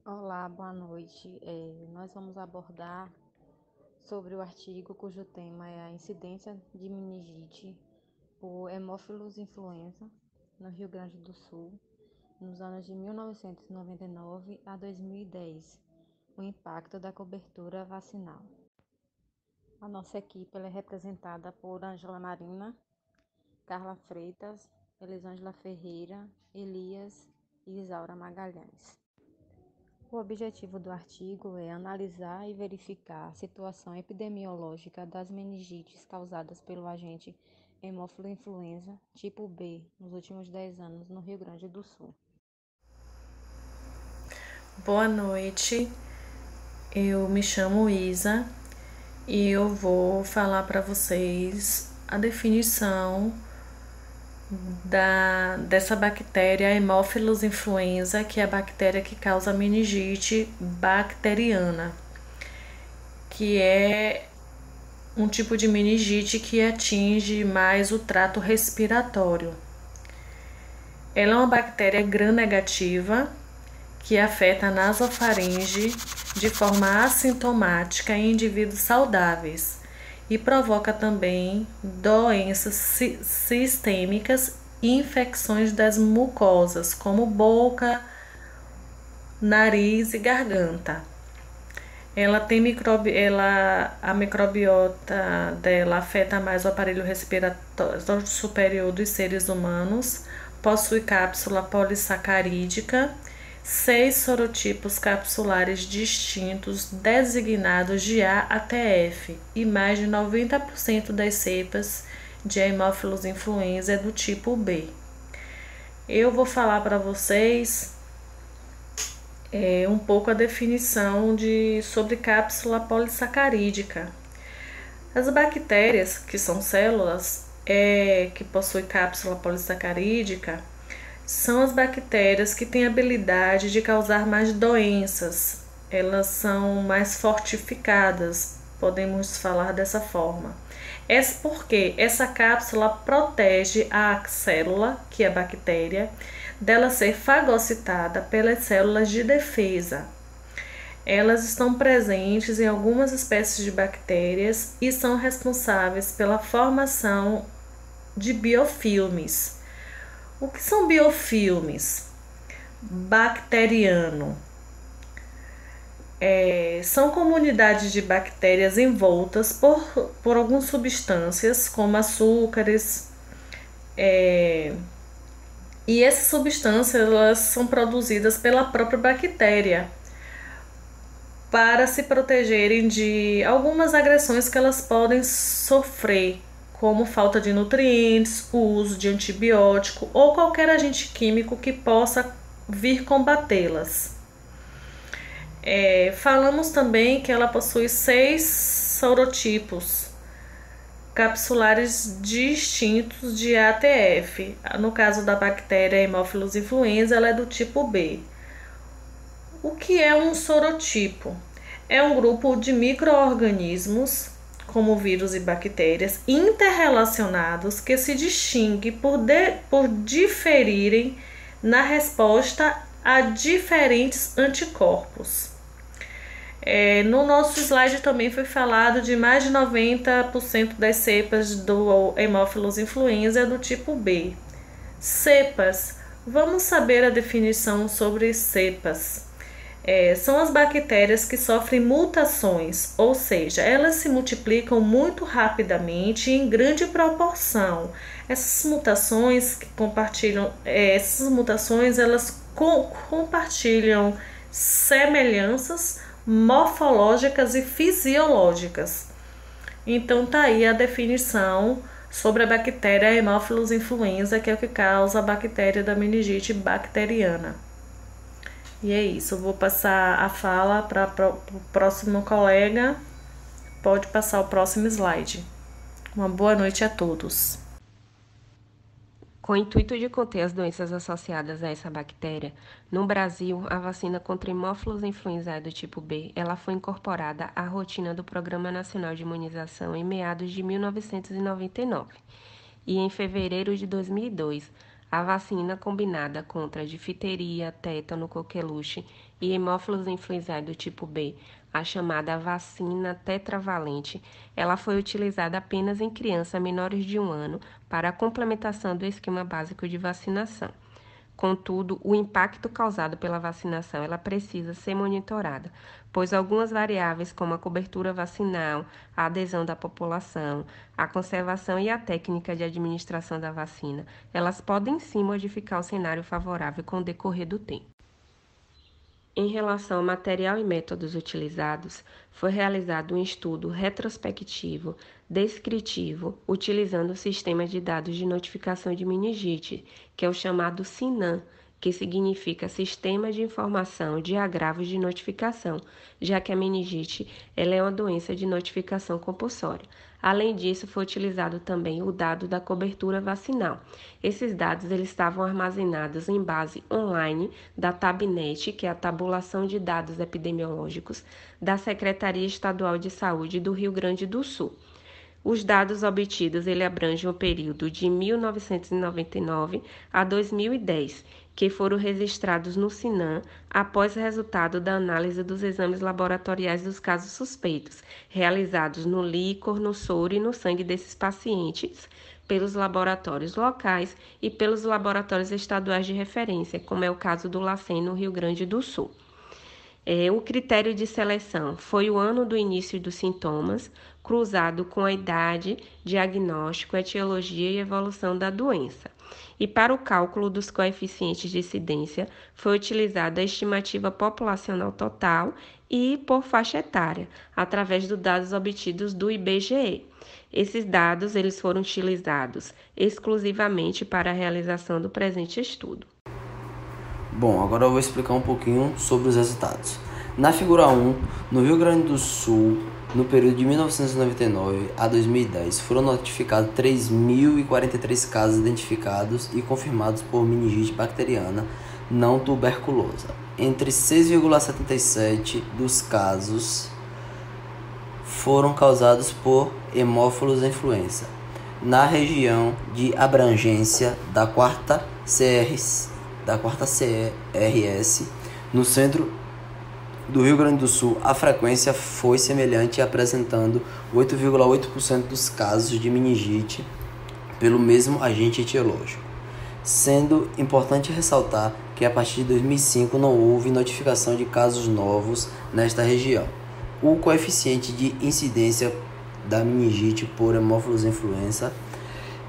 Olá, boa noite. Nós vamos abordar sobre o artigo cujo tema é a incidência de meningite por Haemophilus influenza no Rio Grande do Sul, nos anos de 1999 a 2010, o impacto da cobertura vacinal. A nossa equipe é representada por Ângela Marina, Carla Freitas, Elisângela Ferreira, Elias e Isaura Magalhães. O objetivo do artigo é analisar e verificar a situação epidemiológica das meningites causadas pelo agente Haemophilus influenza tipo B nos últimos 10 anos no Rio Grande do Sul. Boa noite, eu me chamo Isa e eu vou falar para vocês a definição dessa bactéria Haemophilus influenza, que é a bactéria que causa meningite bacteriana, que é um tipo de meningite que atinge mais o trato respiratório. Ela é uma bactéria gram-negativa que afeta a nasofaringe de forma assintomática em indivíduos saudáveis e provoca também doenças sistêmicas e infecções das mucosas, como boca, nariz e garganta. A microbiota dela afeta mais o aparelho respiratório superior dos seres humanos, possui cápsula polissacarídica, 6 sorotipos capsulares distintos designados de A até F e mais de 90% das cepas de Haemophilus influenza é do tipo B. Eu vou falar para vocês um pouco a definição sobre cápsula polissacarídica. As bactérias, que são células que possuem cápsula polissacarídica, são as bactérias que têm a habilidade de causar mais doenças. Elas são mais fortificadas, podemos falar dessa forma. É porque essa cápsula protege a célula, que é a bactéria, dela ser fagocitada pelas células de defesa. Elas estão presentes em algumas espécies de bactérias e são responsáveis pela formação de biofilmes. O que são biofilmes? Bacteriano. São comunidades de bactérias envoltas por algumas substâncias, como açúcares, e essas substâncias elas são produzidas pela própria bactéria para se protegerem de algumas agressões que elas podem sofrer, como falta de nutrientes, o uso de antibiótico ou qualquer agente químico que possa vir combatê-las. Falamos também que ela possui 6 sorotipos capsulares distintos de ATF. No caso da bactéria Haemophilus influenza, ela é do tipo B. O que é um sorotipo? É um grupo de micro-organismos, como vírus e bactérias, interrelacionados que se distinguem por diferirem na resposta a diferentes anticorpos. No nosso slide também foi falado de mais de 90% das cepas do Haemophilus influenza do tipo B. Cepas. Vamos saber a definição sobre cepas. São as bactérias que sofrem mutações, ou seja, elas se multiplicam muito rapidamente e em grande proporção. Essas mutações elas compartilham semelhanças morfológicas e fisiológicas. Então tá aí a definição sobre a bactéria Haemophilus influenza, que é o que causa a bactéria da meningite bacteriana. E é isso, eu vou passar a fala para o próximo colega. Pode passar o próximo slide. Uma boa noite a todos. Com o intuito de conter as doenças associadas a essa bactéria, no Brasil, a vacina contra Haemophilus influenzae do tipo B, ela foi incorporada à rotina do Programa Nacional de Imunização em meados de 1999. E em fevereiro de 2002, A vacina combinada contra difteria, tétano, coqueluche e hemófilos influenzae do tipo B, a chamada vacina tetravalente, ela foi utilizada apenas em crianças menores de 1 ano para a complementação do esquema básico de vacinação. Contudo, o impacto causado pela vacinação ela precisa ser monitorada, pois algumas variáveis como a cobertura vacinal, a adesão da população, a conservação e a técnica de administração da vacina, elas podem sim modificar o cenário favorável com o decorrer do tempo. Em relação ao material e métodos utilizados, foi realizado um estudo retrospectivo, descritivo, utilizando o sistema de dados de notificação de meningite, que é o chamado SINAM, que significa Sistema de Informação de Agravos de Notificação, já que a meningite ela é uma doença de notificação compulsória. Além disso, foi utilizado também o dado da cobertura vacinal. Esses dados eles estavam armazenados em base online da TabNet, que é a tabulação de dados epidemiológicos da Secretaria Estadual de Saúde do Rio Grande do Sul. Os dados obtidos ele abrangem o período de 1999 a 2010, que foram registrados no SINAM após o resultado da análise dos exames laboratoriais dos casos suspeitos, realizados no líquor, no soro e no sangue desses pacientes, pelos laboratórios locais e pelos laboratórios estaduais de referência, como é o caso do LACEN no Rio Grande do Sul. O critério de seleção foi o ano do início dos sintomas, cruzado com a idade, diagnóstico, etiologia e evolução da doença. E para o cálculo dos coeficientes de incidência, foi utilizada a estimativa populacional total e por faixa etária, através dos dados obtidos do IBGE. Esses dados eles foram utilizados exclusivamente para a realização do presente estudo. Bom, agora eu vou explicar um pouquinho sobre os resultados. Na figura 1, no Rio Grande do Sul, no período de 1999 a 2010, foram notificados 3.043 casos identificados e confirmados por meningite bacteriana não tuberculosa. Entre 6,77% dos casos foram causados por hemófilos influenza. Na região de abrangência da quarta CRS, no centro do Rio Grande do Sul, a frequência foi semelhante, apresentando 8,8% dos casos de meningite pelo mesmo agente etiológico, sendo importante ressaltar que a partir de 2005 não houve notificação de casos novos nesta região. O coeficiente de incidência da meningite por hemófilos influenza,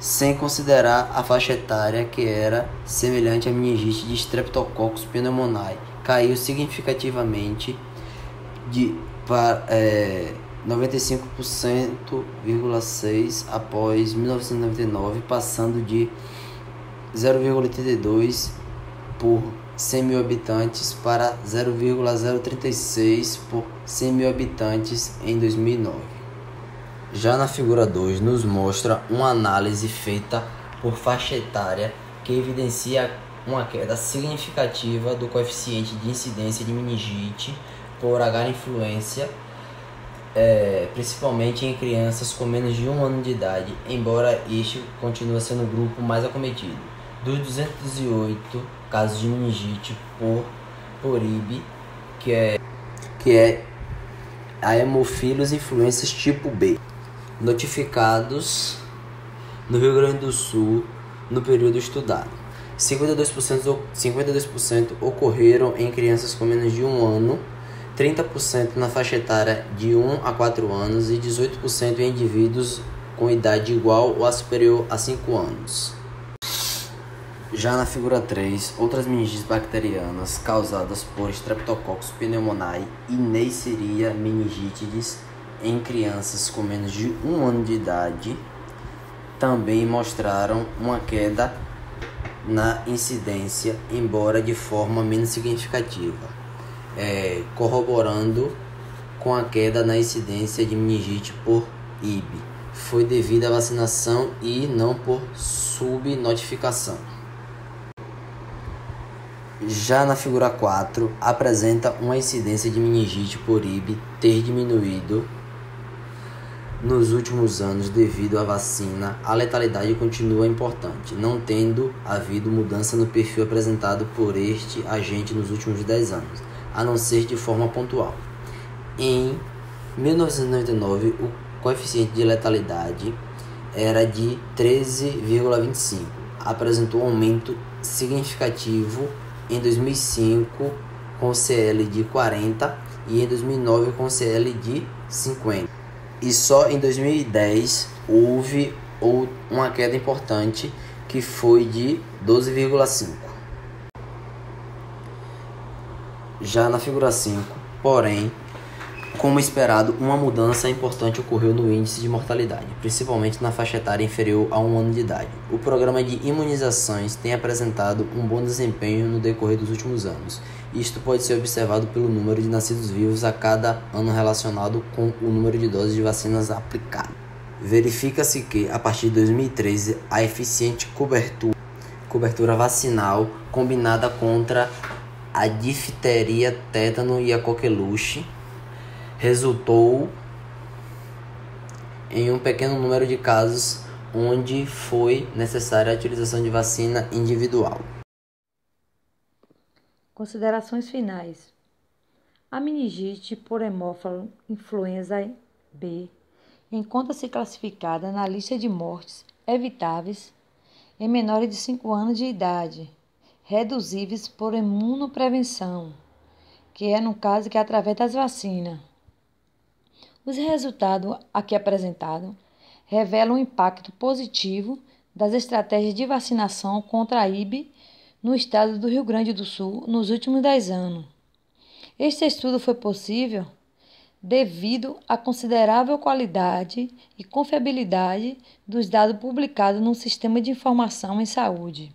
sem considerar a faixa etária que era semelhante à meningite de Streptococcus pneumoniae, caiu significativamente para 95,6% após 1999, passando de 0,82 por 100 mil habitantes para 0,036 por 100 mil habitantes em 2009. Já na figura 2 nos mostra uma análise feita por faixa etária que evidencia uma queda significativa do coeficiente de incidência de meningite por H. influenza, principalmente em crianças com menos de 1 ano de idade, embora este continue sendo o grupo mais acometido. Dos 208 casos de meningite por IB, que é a Haemophilus influenza tipo B, notificados no Rio Grande do Sul no período estudado. 52% ocorreram em crianças com menos de 1 ano, 30% na faixa etária de 1 a 4 anos e 18% em indivíduos com idade igual ou superior a 5 anos. Já na figura 3, outras meningites bacterianas causadas por Streptococcus pneumoniae e Neisseria meningitidis em crianças com menos de 1 ano de idade também mostraram uma queda na incidência, embora de forma menos significativa, corroborando com a queda na incidência de meningite por IB. Foi devido à vacinação e não por subnotificação. Já na figura 4, apresenta uma incidência de meningite por IB ter diminuído nos últimos anos devido à vacina, a letalidade continua importante, não tendo havido mudança no perfil apresentado por este agente nos últimos 10 anos, a não ser de forma pontual. Em 1999, o coeficiente de letalidade era de 13,25. Apresentou um aumento significativo em 2005 com CL de 40 e em 2009 com CL de 50. E só em 2010 houve uma queda importante que foi de 12,5. Já na figura 5, porém, como esperado, uma mudança importante ocorreu no índice de mortalidade, principalmente na faixa etária inferior a 1 ano de idade. O programa de imunizações tem apresentado um bom desempenho no decorrer dos últimos anos. Isto pode ser observado pelo número de nascidos vivos a cada ano relacionado com o número de doses de vacinas aplicadas. Verifica-se que, a partir de 2013, a eficiente cobertura vacinal combinada contra a difteria, tétano e a coqueluche resultou em um pequeno número de casos onde foi necessária a utilização de vacina individual. Considerações finais. A meningite por hemófilo influenza B encontra-se classificada na lista de mortes evitáveis em menores de 5 anos de idade, reduzíveis por imunoprevenção, que é no caso que é através das vacinas. Os resultados aqui apresentados revelam o impacto positivo das estratégias de vacinação contra a IB no estado do Rio Grande do Sul nos últimos 10 anos. Este estudo foi possível devido à considerável qualidade e confiabilidade dos dados publicados no Sistema de Informação em Saúde.